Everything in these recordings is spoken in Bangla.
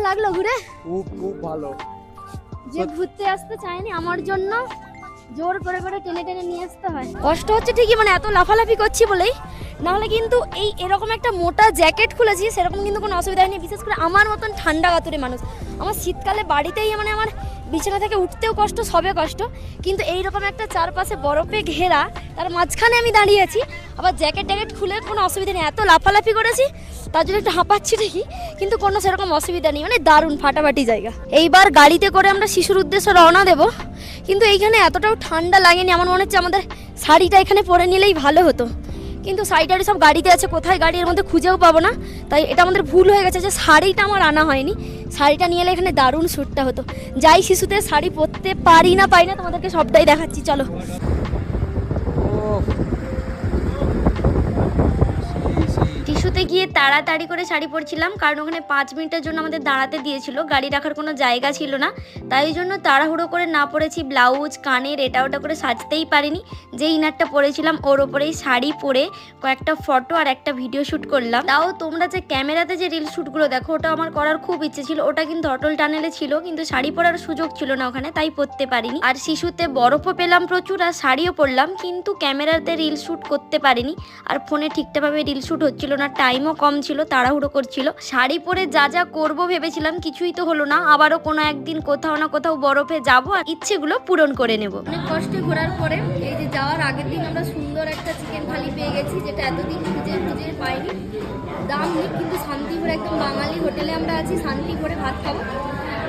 লাগলো ঘুরে? খুব খুব ভালো। যে ঘুরতে আসতে চায়নি আমার জন্য জোর করে করে টেনে টেনে নিয়ে আসতে হয়। কষ্ট হচ্ছে ঠিকই, মানে এত লাফালাফি করছি বলেই, নাহলে কিন্তু এরকম একটা মোটা জ্যাকেট খুলেছি সেরকম কিন্তু কোনো অসুবিধা নেই। বিশেষ করে আমার মতন ঠান্ডা কাতুরে মানুষ, আমার শীতকালে বাড়িতেই মানে আমার বিছানা থেকে উঠতেও কষ্ট, সবে কষ্ট, কিন্তু এইরকম একটা চারপাশে বরফে ঘেরা তার মাঝখানে আমি দাঁড়িয়ে আছি, আবার জ্যাকেট ট্যাকেট খুলে কোনো অসুবিধা নেই। এত লাফালাফি করেছি তার জন্য একটু হাঁপাচ্ছি ঠিকই, কিন্তু কোনো সেরকম অসুবিধা নেই, মানে দারুণ ফাটাফাটি জায়গা। এইবার গাড়িতে করে আমরা শিশুর উদ্দেশ্যে রওনা দেবো, কিন্তু এইখানে এতটাও ঠান্ডা লাগেনি। আমার মনে হচ্ছে আমাদের শাড়িটা এখানে পরে নিলেই ভালো হতো, কিন্তু শাড়িটারি সব গাড়িতে আছে, কোথায় গাড়ি এর মধ্যে খুঁজেও পাবো না। তাই এটা আমাদের ভুল হয়ে গেছে যে শাড়িটা আমার আনা হয়নি। শাড়িটা নিয়ে এলে এখানে দারুণ শ্যুটটা হতো। যাই শিশুতে শাড়ি পরতে পারি না তোমাদেরকে সবটাই দেখাচ্ছি, চলো। টিস্যুতে গিয়ে তাড়াতাড়ি করে শাড়ি পরছিলাম, কারণ ওখানে 5 মিনিটের জন্য আমাদের দাঁড়াতে দিয়েছিল, গাড়ি রাখার কোনো জায়গা ছিল না। তাই জন্য তাড়াহুড়ো করে না পরেছি ব্লাউজ, কানের এটা ওটা করে সাজতেই পারিনি। যে ইনারটা পরেছিলাম ওর ওপরেই শাড়ি পরে কয়েকটা ফটো আর একটা ভিডিও শ্যুট করলাম। তাও তোমরা যে ক্যামেরাতে যে রিল শ্যুটগুলো দেখো, ওটা আমার করার খুব ইচ্ছে ছিল। ওটা কিন্তু অটল টানেলে ছিল, কিন্তু শাড়ি পরার সুযোগ ছিল না ওখানে, তাই পরতে পারিনি। আর শিশুতে বরফও পেলাম প্রচুর, আর শাড়িও পরলাম, কিন্তু ক্যামেরাতে রিল শ্যুট করতে পারিনি। আর ফোনে ঠিকঠাকভাবে রিল শ্যুট হচ্ছিল না, টাইমও কম ছিল, তাড়াহুড়ো করছিল। শাড়ি পরে যা যা করবো ভেবেছিলাম কিছুই তো হলো না। আবারও কোনো একদিন কোথাও না কোথাও বরফে যাবো আর ইচ্ছেগুলো পূরণ করে নেব। অনেক কষ্টে ঘোরার পরে এই যে যাওয়ার আগের দিন আমরা সুন্দর একটা চিকেন থালি পেয়ে গেছি, যেটা এতদিন খুঁজে খুঁজে পাইনি। দাম নেই, কিন্তু শান্তি ভরে একদম বাঙালি হোটেলে আমরা আছি, শান্তি ভরে ভাত খাবো।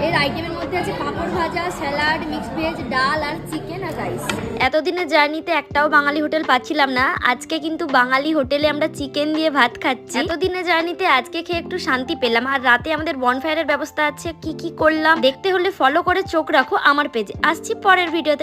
এর আইটেমের মধ্যে আছে পাঁপড় ভাজা, স্যালাড, মিক্সড ভেজ, ডাল আর চিকেন আর রাইস। এতদিনের জার্নিতে একটাও বাঙালি হোটেল পাচ্ছিলাম না, আজকে কিন্তু বাঙালি হোটেলে আমরা চিকেন দিয়ে ভাত খাচ্ছি। এতদিনের জার্নিতে আজকে খেয়ে একটু শান্তি পেলাম। আর রাতে আমাদের বনফায়ারের ব্যবস্থা আছে, কি কি করলাম দেখতে হলে ফলো করে চোখ রাখো আমার পেজে। আসছি পরের ভিডিওতে।